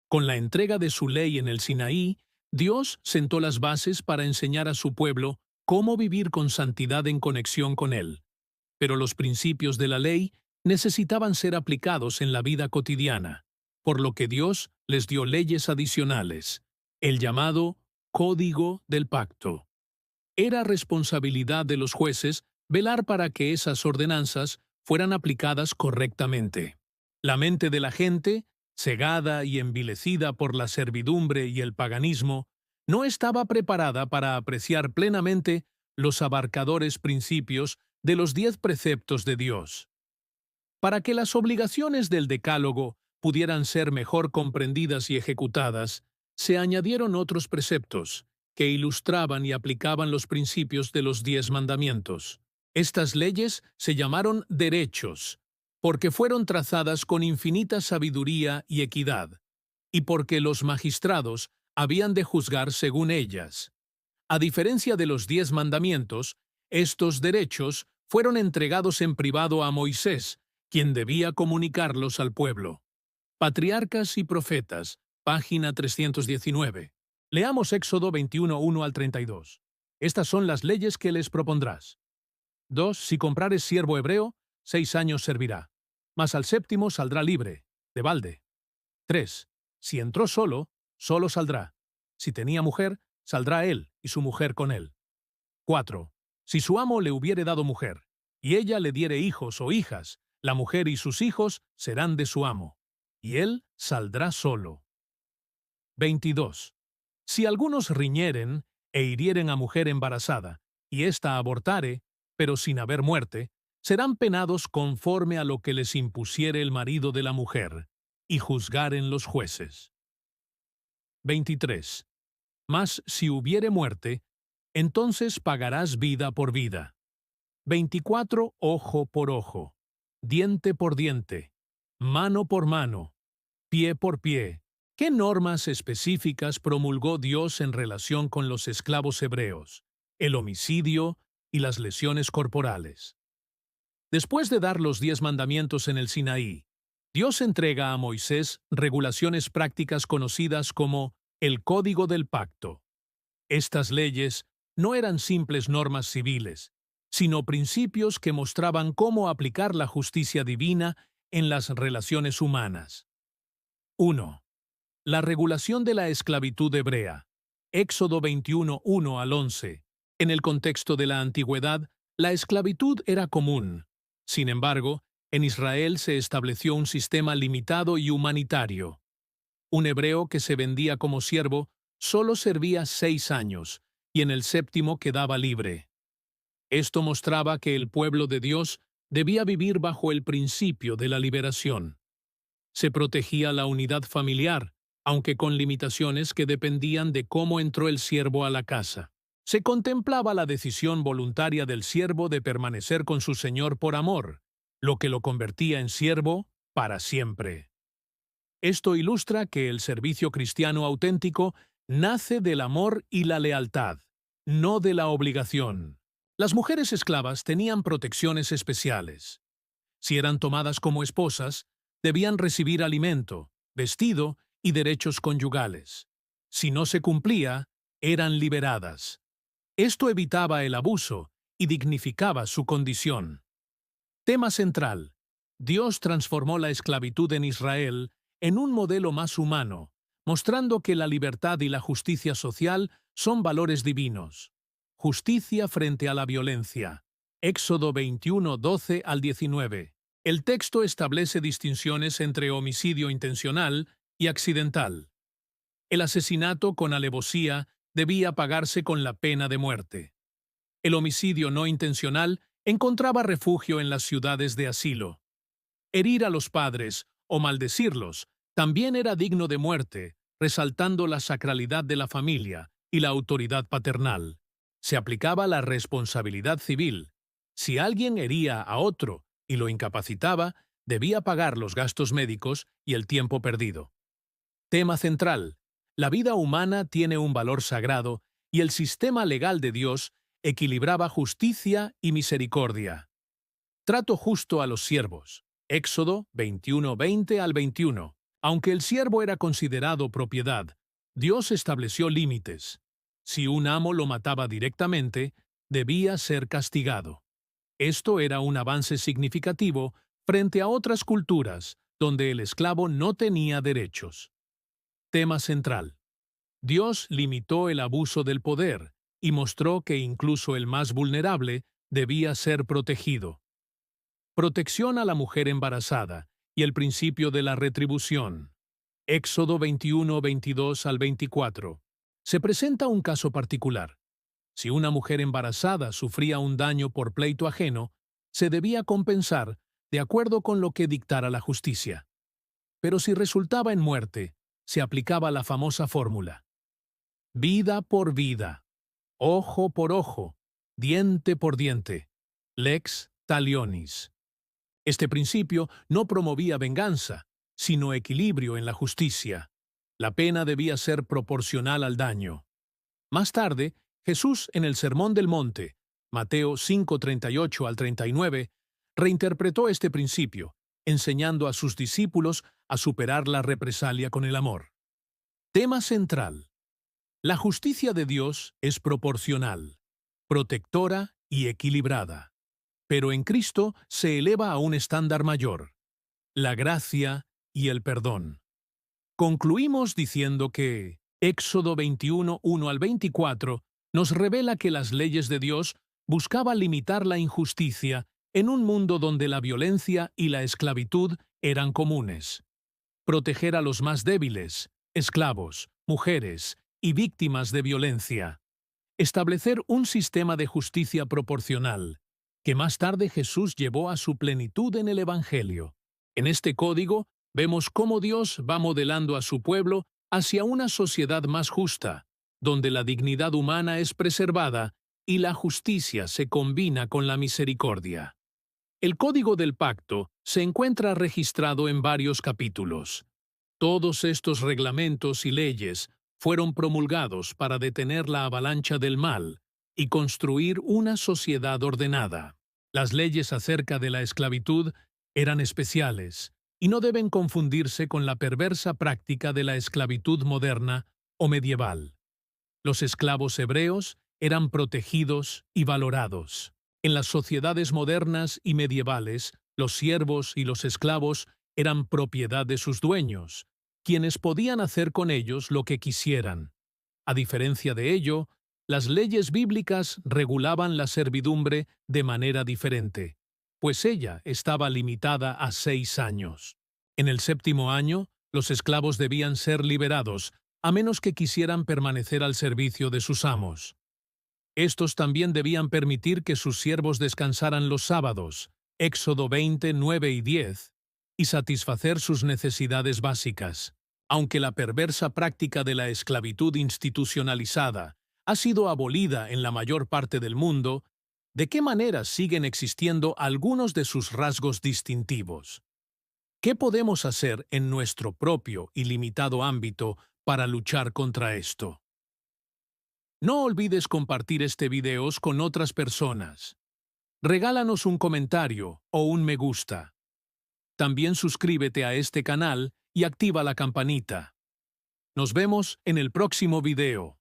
Con la entrega de su ley en el Sinaí, Dios sentó las bases para enseñar a su pueblo cómo vivir con santidad en conexión con Él. Pero los principios de la ley necesitaban ser aplicados en la vida cotidiana, por lo que Dios les dio leyes adicionales, el llamado Código del Pacto. Era responsabilidad de los jueces velar para que esas ordenanzas fueran aplicadas correctamente. La mente de la gente, cegada y envilecida por la servidumbre y el paganismo, no estaba preparada para apreciar plenamente los abarcadores principios de los 10 preceptos de Dios. Para que las obligaciones del Decálogo pudieran ser mejor comprendidas y ejecutadas, se añadieron otros preceptos que ilustraban y aplicaban los principios de los 10 mandamientos. Estas leyes se llamaron derechos, porque fueron trazadas con infinita sabiduría y equidad, y porque los magistrados habían de juzgar según ellas. A diferencia de los 10 mandamientos, estos derechos fueron entregados en privado a Moisés, quien debía comunicarlos al pueblo. Patriarcas y Profetas, página 319. Leamos Éxodo 21, 1 al 32. Estas son las leyes que les propondrás. 2. Si comprares siervo hebreo, 6 años servirá, mas al séptimo saldrá libre, de balde. 3. Si entró solo, solo saldrá. Si tenía mujer, saldrá él y su mujer con él. 4. Si su amo le hubiere dado mujer, y ella le diere hijos o hijas, la mujer y sus hijos serán de su amo, y él saldrá solo. 22. Si algunos riñeren e hirieren a mujer embarazada, y ésta abortare, pero sin haber muerte, serán penados conforme a lo que les impusiere el marido de la mujer, y juzgaren los jueces. 23. Mas si hubiere muerte, entonces pagarás vida por vida. 24. Ojo por ojo, diente por diente, mano por mano, pie por pie. ¿Qué normas específicas promulgó Dios en relación con los esclavos hebreos, el homicidio y las lesiones corporales? Después de dar los 10 mandamientos en el Sinaí, Dios entrega a Moisés regulaciones prácticas conocidas como el Código del Pacto. Estas leyes no eran simples normas civiles, sino principios que mostraban cómo aplicar la justicia divina en las relaciones humanas. 1. La regulación de la esclavitud hebrea. Éxodo 21, 1 al 11. En el contexto de la antigüedad, la esclavitud era común. Sin embargo, en Israel se estableció un sistema limitado y humanitario. Un hebreo que se vendía como siervo solo servía 6 años, y en el séptimo quedaba libre. Esto mostraba que el pueblo de Dios debía vivir bajo el principio de la liberación. Se protegía la unidad familiar, aunque con limitaciones que dependían de cómo entró el siervo a la casa. Se contemplaba la decisión voluntaria del siervo de permanecer con su señor por amor, lo que lo convertía en siervo para siempre. Esto ilustra que el servicio cristiano auténtico nace del amor y la lealtad, no de la obligación. Las mujeres esclavas tenían protecciones especiales. Si eran tomadas como esposas, debían recibir alimento, vestido y derechos conyugales. Si no se cumplía, eran liberadas. Esto evitaba el abuso y dignificaba su condición. Tema central. Dios transformó la esclavitud en Israel en un modelo más humano, mostrando que la libertad y la justicia social son valores divinos. Justicia frente a la violencia. Éxodo 21, 12 al 19. El texto establece distinciones entre homicidio intencional y accidental. El asesinato con alevosía debía pagarse con la pena de muerte. El homicidio no intencional encontraba refugio en las ciudades de asilo. Herir a los padres o maldecirlos también era digno de muerte, resaltando la sacralidad de la familia y la autoridad paternal. Se aplicaba la responsabilidad civil. Si alguien hería a otro y lo incapacitaba, debía pagar los gastos médicos y el tiempo perdido. Tema central. La vida humana tiene un valor sagrado y el sistema legal de Dios equilibraba justicia y misericordia. Trato justo a los siervos. Éxodo 21, 20 al 21. Aunque el siervo era considerado propiedad, Dios estableció límites. Si un amo lo mataba directamente, debía ser castigado. Esto era un avance significativo frente a otras culturas, donde el esclavo no tenía derechos. Tema central. Dios limitó el abuso del poder y mostró que incluso el más vulnerable debía ser protegido. Protección a la mujer embarazada y el principio de la retribución. Éxodo 21, 22 al 24. Se presenta un caso particular. Si una mujer embarazada sufría un daño por pleito ajeno, se debía compensar de acuerdo con lo que dictara la justicia. Pero si resultaba en muerte, se aplicaba la famosa fórmula: vida por vida, ojo por ojo, diente por diente, lex talionis. Este principio no promovía venganza, sino equilibrio en la justicia. La pena debía ser proporcional al daño. Más tarde, Jesús en el Sermón del Monte, Mateo 5:38 al 39, reinterpretó este principio, enseñando a sus discípulos a superar la represalia con el amor. Tema central. La justicia de Dios es proporcional, protectora y equilibrada. Pero en Cristo se eleva a un estándar mayor: la gracia y el perdón. Concluimos diciendo que Éxodo 21, 1 al 24 nos revela que las leyes de Dios buscaban limitar la injusticia en un mundo donde la violencia y la esclavitud eran comunes. Proteger a los más débiles, esclavos, mujeres y víctimas de violencia. Establecer un sistema de justicia proporcional, que más tarde Jesús llevó a su plenitud en el Evangelio. En este código vemos cómo Dios va modelando a su pueblo hacia una sociedad más justa, donde la dignidad humana es preservada y la justicia se combina con la misericordia. El Código del Pacto se encuentra registrado en varios capítulos. Todos estos reglamentos y leyes fueron promulgados para detener la avalancha del mal y construir una sociedad ordenada. Las leyes acerca de la esclavitud eran especiales y no deben confundirse con la perversa práctica de la esclavitud moderna o medieval. Los esclavos hebreos eran protegidos y valorados. En las sociedades modernas y medievales, los siervos y los esclavos eran propiedad de sus dueños, quienes podían hacer con ellos lo que quisieran. A diferencia de ello, las leyes bíblicas regulaban la servidumbre de manera diferente, pues ella estaba limitada a 6 años. En el 7º año, los esclavos debían ser liberados, a menos que quisieran permanecer al servicio de sus amos. Estos también debían permitir que sus siervos descansaran los sábados, Éxodo 20, 9 y 10, y satisfacer sus necesidades básicas. Aunque la perversa práctica de la esclavitud institucionalizada ha sido abolida en la mayor parte del mundo, ¿de qué manera siguen existiendo algunos de sus rasgos distintivos? ¿Qué podemos hacer en nuestro propio y limitado ámbito para luchar contra esto? No olvides compartir este video con otras personas. Regálanos un comentario o un me gusta. También suscríbete a este canal y activa la campanita. Nos vemos en el próximo video.